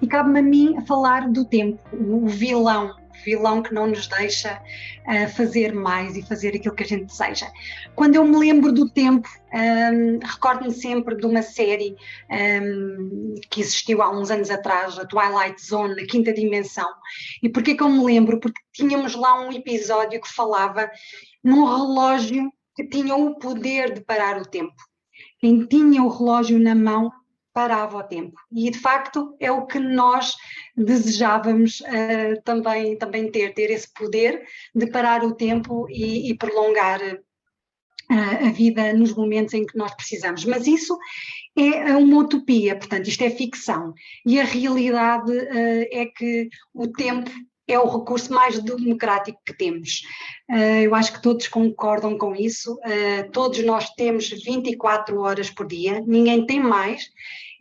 E cabe-me a mim falar do tempo, o vilão que não nos deixa fazer mais e fazer aquilo que a gente deseja. Quando eu me lembro do tempo, recordo-me sempre de uma série que existiu há uns anos atrás, a Twilight Zone, na quinta dimensão. E porquê que eu me lembro? Porque tínhamos lá um episódio que falava num relógio que tinha o poder de parar o tempo. Quem tinha o relógio na mão parava o tempo. E, de facto, é o que nós desejávamos também ter esse poder de parar o tempo e prolongar a vida nos momentos em que nós precisamos. Mas isso é uma utopia, portanto, isto é ficção. E a realidade é que o tempo é o recurso mais democrático que temos. Eu acho que todos concordam com isso. Todos nós temos 24 horas por dia, ninguém tem mais,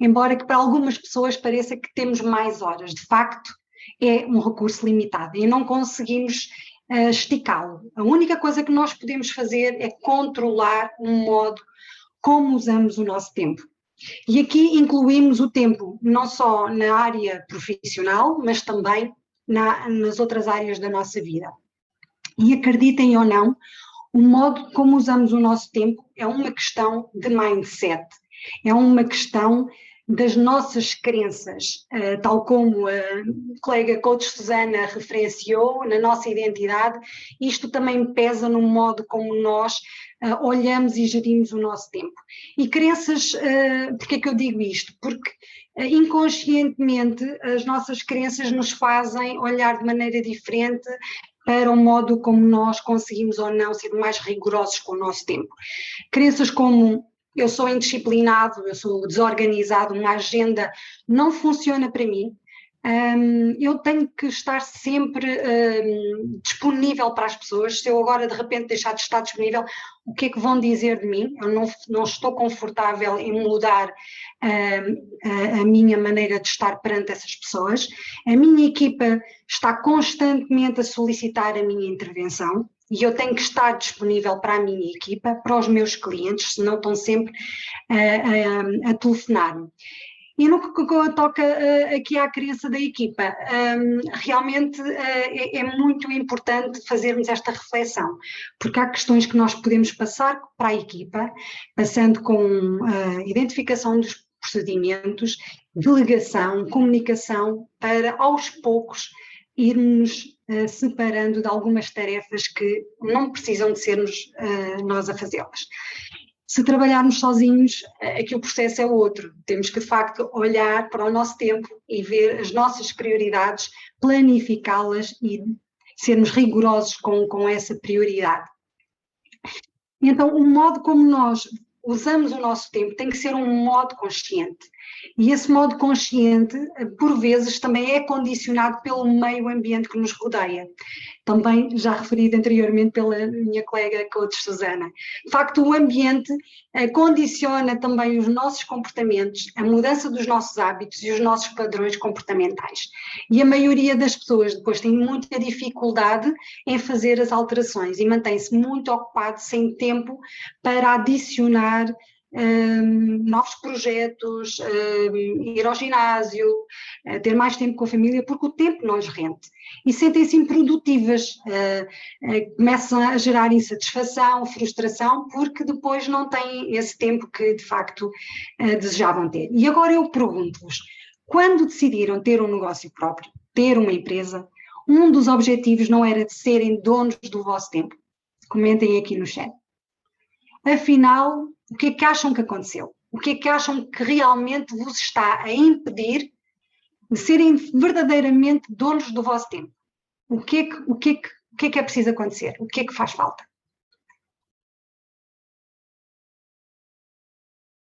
embora que para algumas pessoas pareça que temos mais horas. De facto, é um recurso limitado e não conseguimos esticá-lo. A única coisa que nós podemos fazer é controlar o modo como usamos o nosso tempo. E aqui incluímos o tempo não só na área profissional, mas também nas outras áreas da nossa vida. E acreditem ou não, o modo como usamos o nosso tempo é uma questão de mindset, é uma questão das nossas crenças, tal como a colega coach Susana referenciou, na nossa identidade, isto também pesa no modo como nós olhamos e gerimos o nosso tempo. E crenças, porque é que eu digo isto? Porque inconscientemente as nossas crenças nos fazem olhar de maneira diferente para o modo como nós conseguimos ou não ser mais rigorosos com o nosso tempo. Crenças como eu sou indisciplinado, eu sou desorganizado, uma agenda não funciona para mim, eu tenho que estar sempre disponível para as pessoas. Se eu agora de repente deixar de estar disponível, o que é que vão dizer de mim? Eu não estou confortável em mudar a minha maneira de estar perante essas pessoas. A minha equipa está constantemente a solicitar a minha intervenção e eu tenho que estar disponível para a minha equipa, para os meus clientes, senão estão sempre a telefonar-me. E no que toca aqui à crença da equipa, realmente é muito importante fazermos esta reflexão, porque há questões que nós podemos passar para a equipa, passando com a identificação dos procedimentos, delegação, comunicação, para aos poucos irmos separando de algumas tarefas que não precisam de sermos nós a fazê-las. Se trabalharmos sozinhos, aqui o processo é outro. Temos que, de facto, olhar para o nosso tempo e ver as nossas prioridades, planificá-las e sermos rigorosos com essa prioridade. Então, o modo como nós usamos o nosso tempo tem que ser um modo consciente. E esse modo consciente, por vezes, também é condicionado pelo meio ambiente que nos rodeia. Também já referido anteriormente pela minha colega coach Susana. De facto, o ambiente condiciona também os nossos comportamentos, a mudança dos nossos hábitos e os nossos padrões comportamentais. E a maioria das pessoas depois tem muita dificuldade em fazer as alterações e mantém-se muito ocupado, sem tempo para adicionar novos projetos, ir ao ginásio, ter mais tempo com a família, porque o tempo não lhes rende. E sentem-se improdutivas, começam a gerar insatisfação, frustração, porque depois não têm esse tempo que de facto desejavam ter. E agora eu pergunto-vos, quando decidiram ter um negócio próprio, ter uma empresa, um dos objetivos não era de serem donos do vosso tempo? Comentem aqui no chat. Afinal, o que é que acham que aconteceu? O que é que acham que realmente vos está a impedir de serem verdadeiramente donos do vosso tempo? O que é que é preciso acontecer? O que é que faz falta?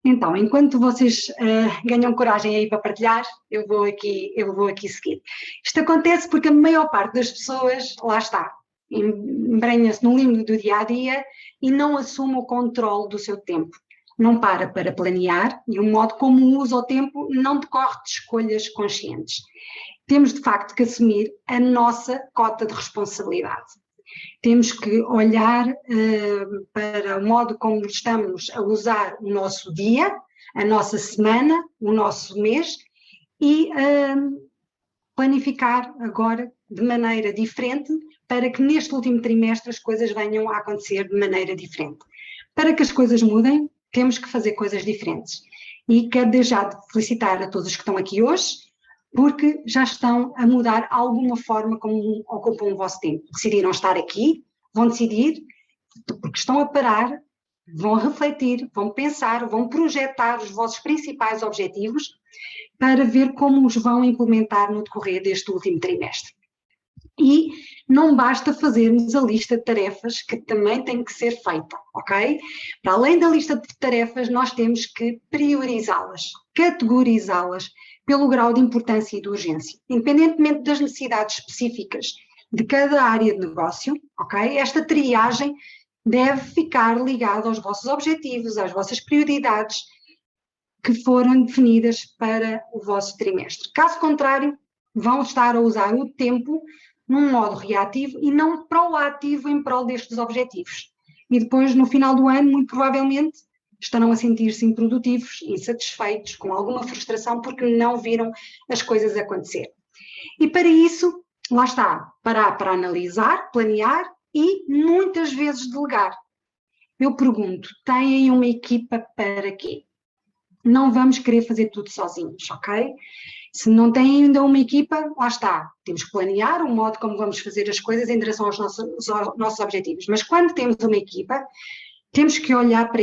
Então, enquanto vocês ganham coragem aí para partilhar, eu vou aqui seguir. Isto acontece porque a maior parte das pessoas, lá está, embrenha-se no limbo do dia-a-dia e não assume o controle do seu tempo. Não para planear e o modo como usa o tempo não decorre de escolhas conscientes. Temos, de facto, que assumir a nossa cota de responsabilidade. Temos que olhar para o modo como estamos a usar o nosso dia, a nossa semana, o nosso mês e planificar agora de maneira diferente para que neste último trimestre as coisas venham a acontecer de maneira diferente. Para que as coisas mudem, temos que fazer coisas diferentes. E quero desde já felicitar a todos os que estão aqui hoje, porque já estão a mudar alguma forma como ocupam o vosso tempo. Decidiram estar aqui, vão decidir, porque estão a parar, vão refletir, vão pensar, vão projetar os vossos principais objetivos para ver como os vão implementar no decorrer deste último trimestre. E não basta fazermos a lista de tarefas que também tem que ser feita, ok? Para além da lista de tarefas, nós temos que priorizá-las, categorizá-las pelo grau de importância e de urgência, independentemente das necessidades específicas de cada área de negócio, ok? Esta triagem deve ficar ligada aos vossos objetivos, às vossas prioridades que foram definidas para o vosso trimestre. Caso contrário, vão estar a usar o tempo num modo reativo e não proativo em prol destes objetivos. E depois, no final do ano, muito provavelmente, estarão a sentir-se improdutivos, insatisfeitos, com alguma frustração porque não viram as coisas acontecer. E para isso, lá está, parar para analisar, planear e muitas vezes delegar. Eu pergunto, têm uma equipa para quê? Não vamos querer fazer tudo sozinhos, ok? Se não têm ainda uma equipa, lá está, temos que planear o modo como vamos fazer as coisas em direção aos nossos objetivos. Mas quando temos uma equipa, temos que olhar para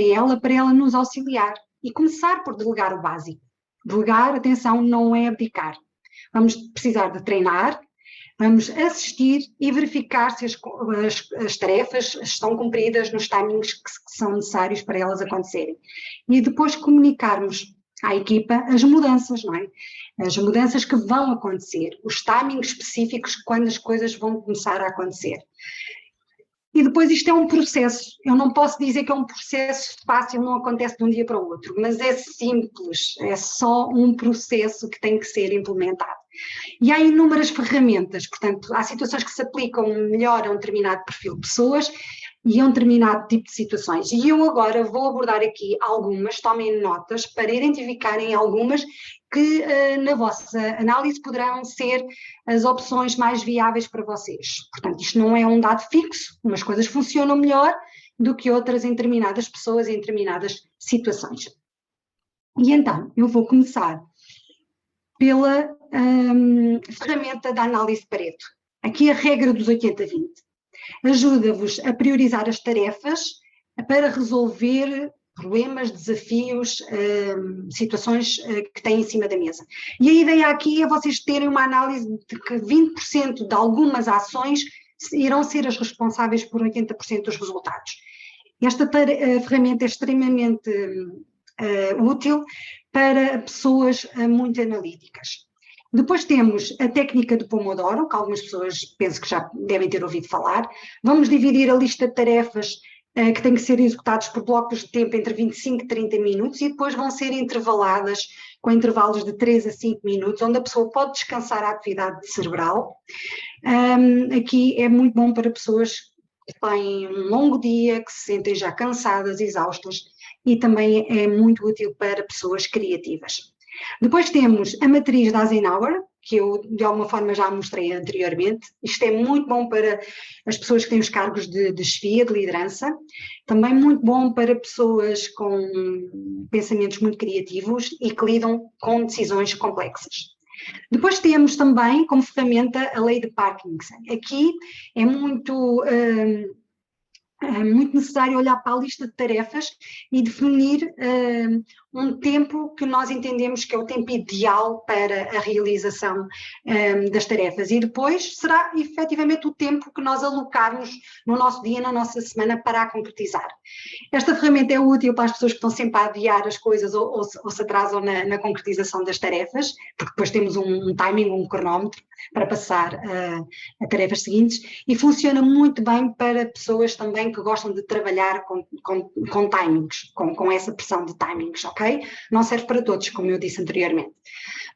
ela nos auxiliar e começar por delegar o básico. Delegar, atenção, não é abdicar. Vamos precisar de treinar, vamos assistir e verificar se as tarefas estão cumpridas nos timings que são necessários para elas acontecerem. E depois comunicarmos à equipa as mudanças, não é? As mudanças que vão acontecer, os timings específicos quando as coisas vão começar a acontecer. E depois isto é um processo, eu não posso dizer que é um processo fácil, não acontece de um dia para o outro, mas é simples, é só um processo que tem que ser implementado. E há inúmeras ferramentas, portanto, há situações que se aplicam melhor a um determinado perfil de pessoas e a um determinado tipo de situações. E eu agora vou abordar aqui algumas, tomem notas, para identificarem algumas que na vossa análise poderão ser as opções mais viáveis para vocês. Portanto, isto não é um dado fixo, umas coisas funcionam melhor do que outras em determinadas pessoas, em determinadas situações. E então, eu vou começar pela ferramenta da análise de Pareto. Aqui a regra dos 80-20. Ajuda-vos a priorizar as tarefas para resolver problemas, desafios, situações que têm em cima da mesa. E a ideia aqui é vocês terem uma análise de que 20% de algumas ações irão ser as responsáveis por 80% dos resultados. Esta ferramenta é extremamente útil para pessoas muito analíticas. Depois temos a técnica do Pomodoro, que algumas pessoas penso que já devem ter ouvido falar. Vamos dividir a lista de tarefas que têm que ser executados por blocos de tempo entre 25 e 30 minutos e depois vão ser intervaladas com intervalos de 3 a 5 minutos, onde a pessoa pode descansar a atividade cerebral. Aqui é muito bom para pessoas que têm um longo dia, que se sentem já cansadas, exaustas, e também é muito útil para pessoas criativas. Depois temos a matriz da Eisenhower, que eu de alguma forma já mostrei anteriormente. Isto é muito bom para as pessoas que têm os cargos de chefia, de liderança. Também muito bom para pessoas com pensamentos muito criativos e que lidam com decisões complexas. Depois temos também como ferramenta a lei de Parkinson. Aqui é muito necessário olhar para a lista de tarefas e definir um tempo que nós entendemos que é o tempo ideal para a realização das tarefas e depois será efetivamente o tempo que nós alocarmos no nosso dia, na nossa semana para a concretizar. Esta ferramenta é útil para as pessoas que estão sempre a adiar as coisas ou se atrasam na concretização das tarefas, porque depois temos um timing, um cronómetro para passar a tarefas seguintes e funciona muito bem para pessoas também que gostam de trabalhar com timings, com essa pressão de timings, ok? Não serve para todos, como eu disse anteriormente.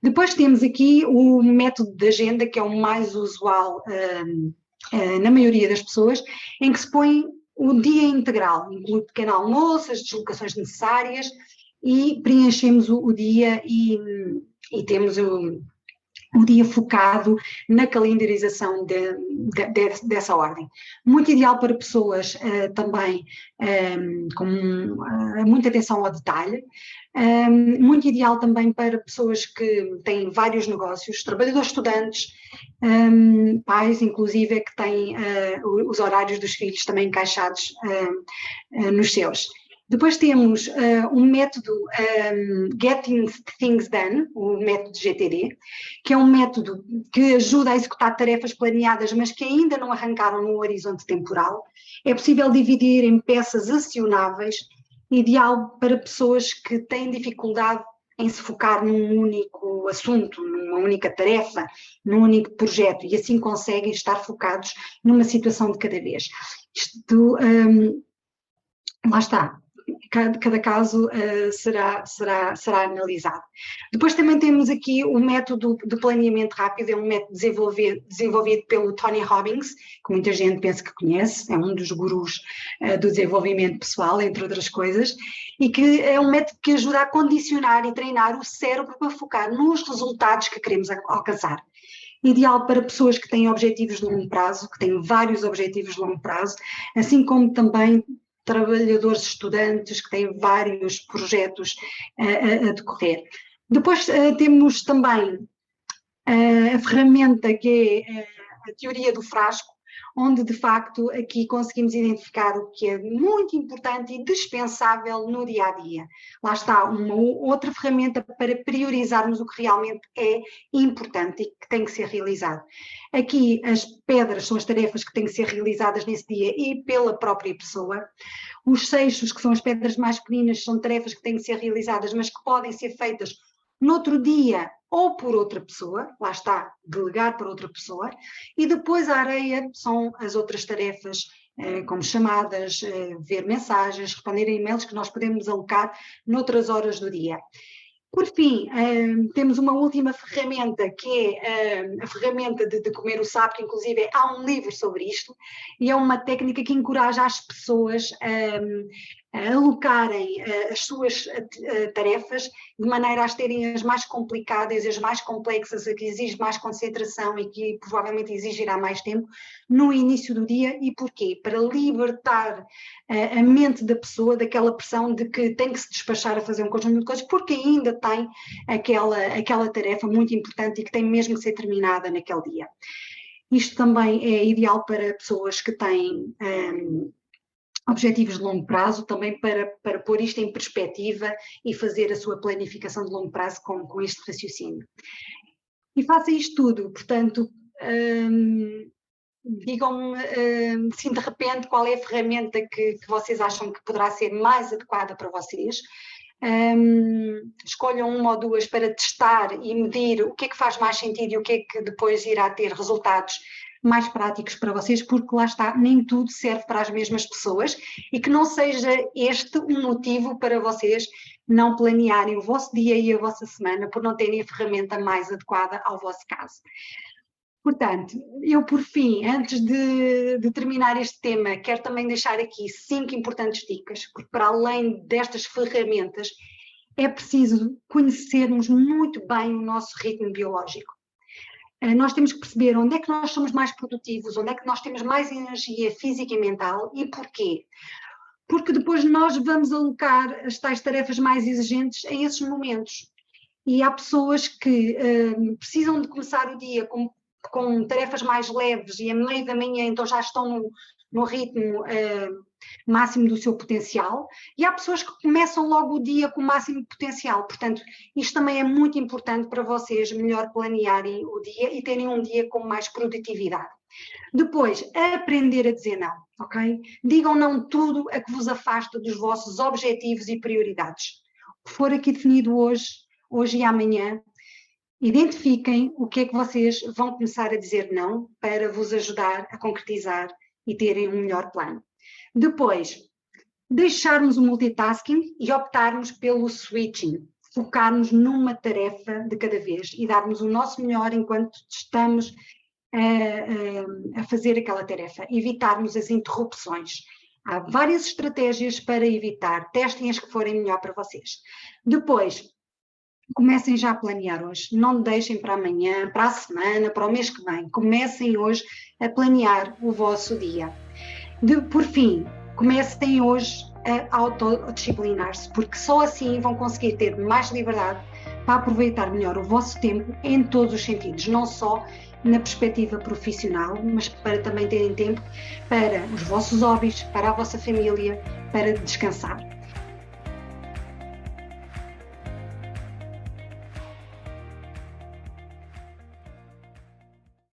Depois temos aqui o método de agenda, que é o mais usual na maioria das pessoas, em que se põe o dia integral, inclui pequeno almoço, as deslocações necessárias e preenchemos o dia e temos o dia focado na calendarização dessa ordem. Muito ideal para pessoas também com muita atenção ao detalhe, muito ideal também para pessoas que têm vários negócios, trabalhadores, estudantes, pais, inclusive, que têm os horários dos filhos também encaixados nos seus. Depois temos um método Getting Things Done, o método GTD, que é um método que ajuda a executar tarefas planeadas, mas que ainda não arrancaram no horizonte temporal. É possível dividir em peças acionáveis, ideal para pessoas que têm dificuldade em se focar num único assunto, numa única tarefa, num único projeto, e assim conseguem estar focados numa situação de cada vez. Isto, lá está. Cada caso será analisado. Depois também temos aqui o método de planeamento rápido, é um método desenvolvido pelo Tony Robbins, que muita gente pensa que conhece, é um dos gurus do desenvolvimento pessoal, entre outras coisas, e que é um método que ajuda a condicionar e treinar o cérebro para focar nos resultados que queremos alcançar. Ideal para pessoas que têm objetivos de longo prazo, que têm vários objetivos de longo prazo, assim como também trabalhadores, estudantes que têm vários projetos a decorrer. Depois temos também a ferramenta que é a teoria do frasco, onde de facto aqui conseguimos identificar o que é muito importante e dispensável no dia a dia. Lá está uma outra ferramenta para priorizarmos o que realmente é importante e que tem que ser realizado. Aqui as pedras são as tarefas que têm que ser realizadas nesse dia e pela própria pessoa. Os seixos, que são as pedras mais pequeninas, são tarefas que têm que ser realizadas, mas que podem ser feitas noutro dia ou por outra pessoa, lá está, delegar para outra pessoa, e depois a areia são as outras tarefas, como chamadas, ver mensagens, responder a e-mails que nós podemos alocar noutras horas do dia. Por fim, temos uma última ferramenta, que é a ferramenta de comer o sapo, que inclusive há um livro sobre isto, e é uma técnica que encoraja as pessoas a alocarem as suas tarefas de maneira a as terem as mais complicadas, as mais complexas, a que exige mais concentração e que provavelmente exigirá mais tempo no início do dia. E porquê? Para libertar a mente da pessoa daquela pressão de que tem que se despachar a fazer um conjunto de coisas, porque ainda tem aquela tarefa muito importante e que tem mesmo que ser terminada naquele dia. Isto também é ideal para pessoas que têm objetivos de longo prazo, também para pôr isto em perspectiva e fazer a sua planificação de longo prazo com este raciocínio. E faça isto tudo, portanto, digam-me se de repente qual é a ferramenta que vocês acham que poderá ser mais adequada para vocês. Escolham uma ou duas para testar e medir o que é que faz mais sentido e o que é que depois irá ter resultados mais práticos para vocês, porque lá está, nem tudo serve para as mesmas pessoas, e que não seja este um motivo para vocês não planearem o vosso dia e a vossa semana por não terem a ferramenta mais adequada ao vosso caso. Portanto, eu por fim, antes de terminar este tema, quero também deixar aqui 5 importantes dicas, porque para além destas ferramentas, é preciso conhecermos muito bem o nosso ritmo biológico. Nós temos que perceber onde é que nós somos mais produtivos, onde é que nós temos mais energia física e mental e porquê. Porque depois nós vamos alocar as tais tarefas mais exigentes a esses momentos. E há pessoas que precisam de começar o dia com tarefas mais leves e a meio da manhã então já estão no ritmo máximo do seu potencial, e há pessoas que começam logo o dia com o máximo potencial. Portanto, isto também é muito importante para vocês melhor planearem o dia e terem um dia com mais produtividade. Depois, aprender a dizer não, ok? Digam não tudo a que vos afasta dos vossos objetivos e prioridades. O que for aqui definido hoje e amanhã, identifiquem o que é que vocês vão começar a dizer não para vos ajudar a concretizar e terem um melhor plano. Depois, deixarmos o multitasking e optarmos pelo switching, focarmos numa tarefa de cada vez e darmos o nosso melhor enquanto estamos a fazer aquela tarefa, evitarmos as interrupções. Há várias estratégias para evitar, testem as que forem melhor para vocês. Depois, comecem já a planear hoje, não deixem para amanhã, para a semana, para o mês que vem. Comecem hoje a planear o vosso dia. Por fim, comecem hoje a autodisciplinar-se, porque só assim vão conseguir ter mais liberdade para aproveitar melhor o vosso tempo em todos os sentidos, não só na perspectiva profissional, mas para também terem tempo para os vossos hobbies, para a vossa família, para descansar.